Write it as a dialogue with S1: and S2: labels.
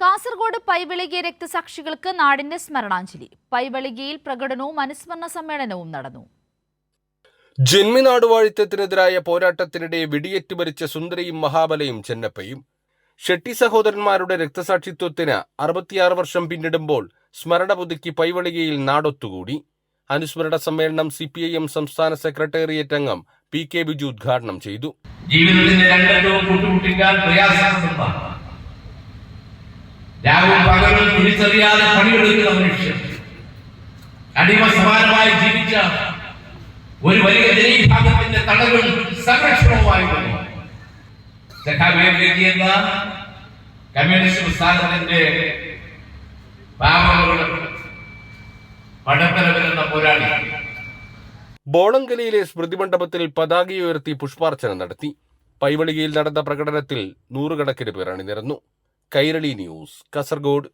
S1: കാസർഗോഡ് പൈവെളികെ രക്തസാക്ഷികൾക്ക് നാടിന്റെ സ്മരണാഞ്ജലി. പൈവെളികയിൽ പ്രകടനവും അനുസ്മരണ സമ്മേളനവും നടന്നു.
S2: ജന്മിനാടുവാഴിത്തത്തിനെതിരായ പോരാട്ടത്തിനിടെ വെടിയേറ്റ് മരിച്ച സുന്ദരയും മഹാബലയും ചെന്നപ്പയും ഷെട്ടി സഹോദരന്മാരുടെ രക്തസാക്ഷിത്വത്തിന് 66 വർഷം പിന്നിടുമ്പോൾ സ്മരണ പുതുക്കി പൈവെളികയിൽ നാടൊത്തുകൂടി. അനുസ്മരണ സമ്മേളനം CPIM സംസ്ഥാന സെക്രട്ടേറിയറ്റ് അംഗം PK ബിജു ഉദ്ഘാടനം ചെയ്തു.
S3: ജീവിതത്തിന്റെ രണ്ടറ്റവും കൂട്ടുമുട്ടിക്കാൻ പ്രയാസപ്പെടുന്ന രാവും പകലും തിരിച്ചറിയാതെ പണിയെടുക്കുന്ന മനുഷ്യർ, അടിമ സമാനമായി ജീവിച്ച ഒരു വലിയ ജനവിഭാഗത്തിന്റെ തടവും സംരക്ഷണവുമായിരുന്നു എന്ന കമ്മ്യൂണിസ്റ്റ് പ്രസ്ഥാനത്തിന്റെ പടത്തലവെന്ന പോരാളി.
S2: ബോളങ്കലിയിലെ സ്മൃതി മണ്ഡപത്തിൽ പതാകയുയർത്തി പുഷ്പാർച്ചന നടത്തി. പൈവെളികയിൽ നടന്ന പ്രകടനത്തിൽ നൂറുകണക്കിന് പേർ അണിനിരന്നു. കൈരളി ന്യൂസ്, കാസർഗോഡ്.